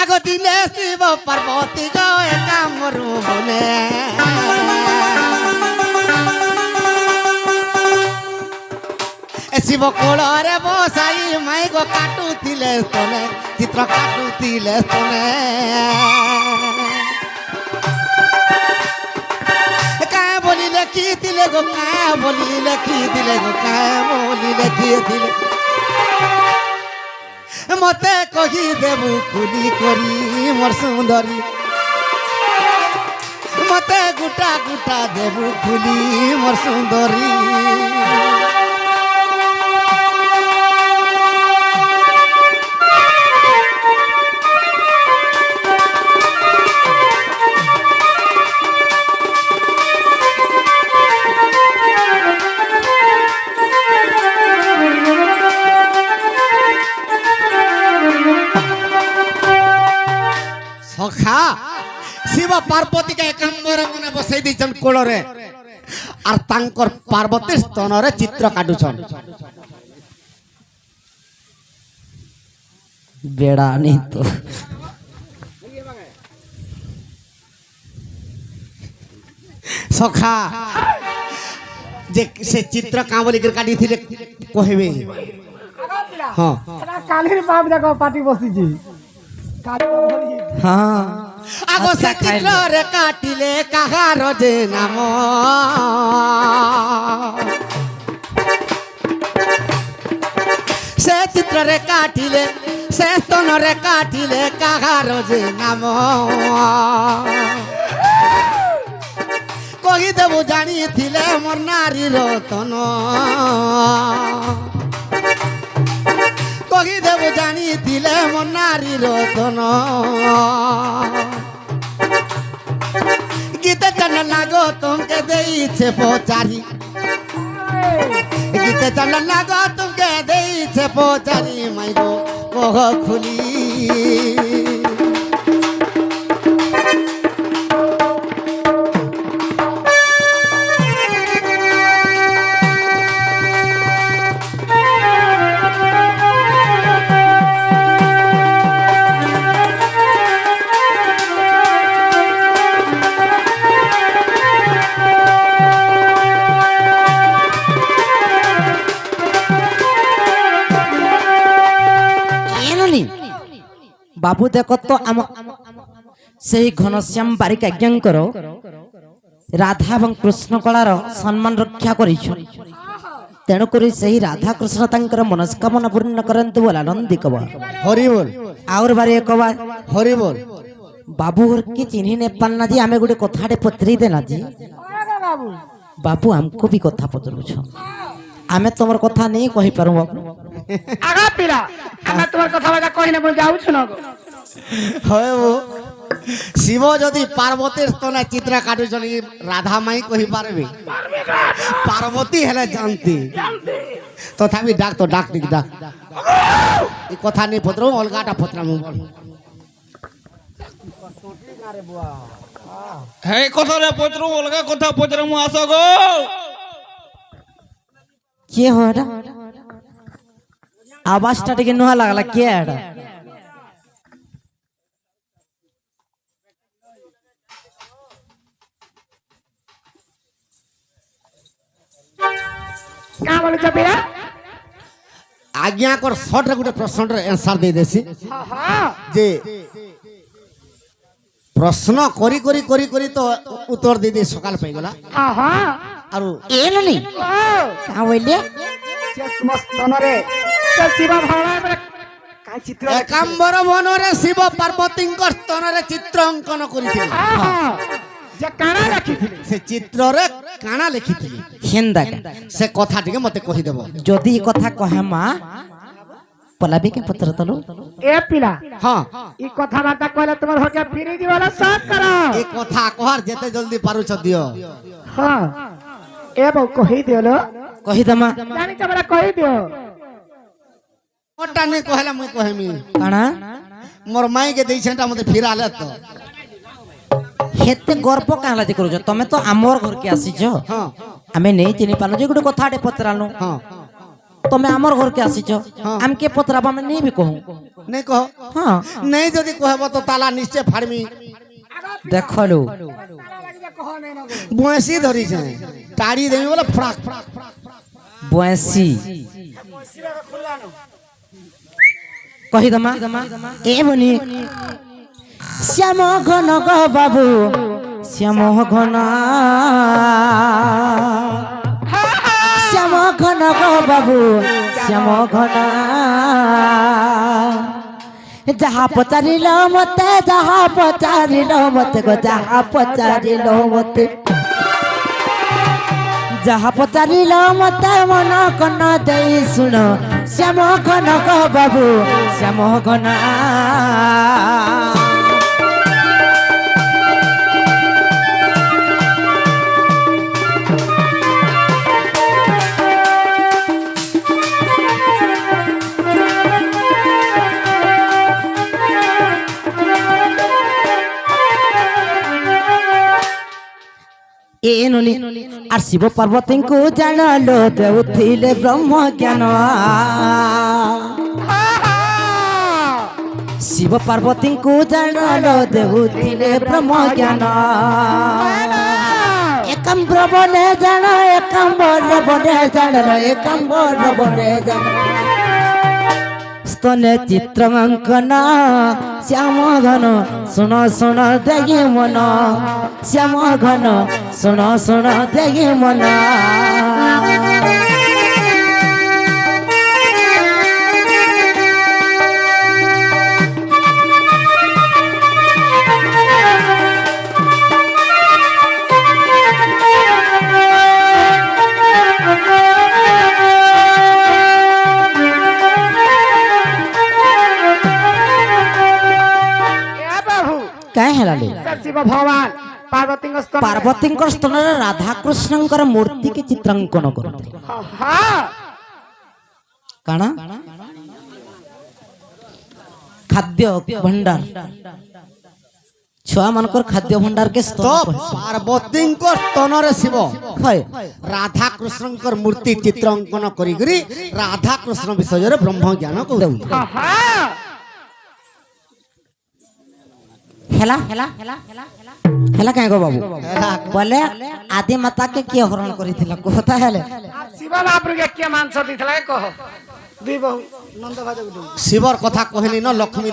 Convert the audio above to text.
आगो दिले शिव पार्वती गो एका मरु बने शिव कोଳରେ बसाई माई गो काटुथिले तने चित्र काटुथिले तने काय बोली लेखिथिले गो काय बोली लेखिथिले गो काय बोली लेखिथिले मते कही देबु खुली करी मोर सुंदरी मते गुटा गुटा देबु खुली मोर सुंदरी सखा शिव पार्वती के एकांबर मने बसई दिछन कोलरे आर तांकर पार्वती स्तनरे चित्र काटुछन बेड़ा नहीं तो सखा जे से चित्र का बोली कर काटी थिले कहबे हां कालीर बाप देखो पार्टी बसी जी हाँ आगो से चित्र रे काटिले कहार जे नाम से चित्र रे काटिले से स्तन रे काटिले कहार जे नाम कही देबु जानी थिले मोर नारी रतन कही देबु जानी थिले मोर नारी रतन गीते चन लागो तुमके देइछे पोचारी गीते चन लागो तुमके देइछे पोचारी माइगो कह खुली बाबू देख तो आम से घनश्याम बारिक आज्ञांकर राधा और कृष्ण कलार सम्मान रक्षा कर तेणुक राधा कृष्ण तांकर मनस्कामना पूर्ण करंतु बोल आनंदी कबा हरि बोल और बारे एक बार हरि बोल बाबू घर की चिन्ही ने पालना जी आमे गोटे कथाटे पत्री देना जी बाबू हमको भी कथा पचरुछ आमे तमर कथा नहीं कहि पारू बाबू आगा पिला आमे तमर कथा बाजा कहिने बोल जाउ छन होय वो शिव जदि पार्वती स्तने चित्र काटु चली राधा माई कहि पारबे पार्वती हेले जानती तथापि डाक तो डाक नी डाक ई कथा नहीं पत्र अलगाटा पत्र मु हे कथा रे पत्र अलगा कथा पत्र मु आसो गो के हो एटा आवाज टा टिके नुहा लागला के एटा का बोले छबिरा आज्ञा कर शॉर्ट रे गुटे प्रश्न रे आंसर दे देसी हां जे प्रश्न करी करी करी करी तो उत्तर दे दे सकाल पे गला हां हां आरो ए ननी का बोले से समस्त नरे से शिव भगवान का चित्र एकांबर वन रे शिव पार्वती स्तन रे चित्र अंकन करिथिले हां जे काना रखिथिले से चित्र रे काना लिखिथिले हेंदा से कथा टिके मते कहि देबो जदी ई कथा कहे मा पलाबी के पत्र तलो ए पिला हां ई कथा बाता कहले तमर होके फिरि दिवाला साथ करो ए कथा कहर जेते जल्दी पारु छ दियो हां ए बो कहि दियो कहि दमा जानि तमरा कहि दियो ओटा ने कहला मु कहमी काना मोर माई के देइ छटा मते फिराले तो हेते गर्व काला जे करू तमे तो आमर घर के आसी जो हां हमें नहीं चिनी पालो जे गुटे कथाटे पत्रालो हां তুমি আমার ঘরকে আসিছ হ্যাঁ। আমি কে পতরাবা আমি নেই বি কহু नहीं कहो হ্যাঁ नहीं जदि कहब तो ताला निश्चय फाड़मी দেখলো बुएसी धरी छे टाड़ी देमी बोले फड़ाक বয়সী কহিদমা এ বনি শ্যাম ঘন গ বাবু শ্যাম ঘন শ্যাম ঘন গ বাবু শ্যাম ঘন যাহা পচারিল মতে যাহা পচারিল মতে গো যাহা পচারিল মতে যাহা পচারিল মতে মন কন দেই শুণ শ্যাম ঘন গ বাবু শ্যাম ঘন এ নলি আর শিব পার্বতীଙ୍କୁ জানালো দেউଥିଲେ ব্রহ্ম জ্ঞান শিব পার্বতীଙ୍କୁ জানালো দেউଥିଲେ ব্রহ্ম জ্ঞান একাম্বর বনে জান একাম্বর বনে জানলো একাম্বর বনে জান স্তনে চিত্রাঙ্কন শ্যাম ঘন শুন শুন দেখি মন শ্যাম ঘন শুন শুন দেখি মন କାହିଁ ହେଲାଲି ଶିବ ଭଗବାନ ପାର୍ବତୀଙ୍କ ସ୍ତନ ପାର୍ବତୀଙ୍କ ସ୍ତନରେ ରାଧାକୃଷ୍ଣଙ୍କର ମୂର୍ତ୍ତିକି ଚିତ୍ରାଙ୍କନ କରୁଥିଲେ କାଣ ଖାଦ୍ୟ ଭଣ୍ଡାର ଛୁଆ ମାନଙ୍କର ଖାଦ୍ୟ ଭଣ୍ଡାର କେ तो पार्वती स्तन रे शिव হয় राधा कृष्ण मूर्ति चित्र अंकन करी राधा कृष्ण विषय रे ब्रह्म ज्ञान को হেলা হেলা হেলা কাହିଁ গো বাবু বলে আদি মাতা কে কিଏ হରଣ କରିଥିଲା কথা হেলে ଶିବ ମହାପ୍ରଭୁকে କିଏ ମାଂସ ଦେଇଥିଲା କହ ଦୁଇ ବହୁ ନନ୍ଦ ଭାଜ शिवर कथा कहली न लक्ष्मी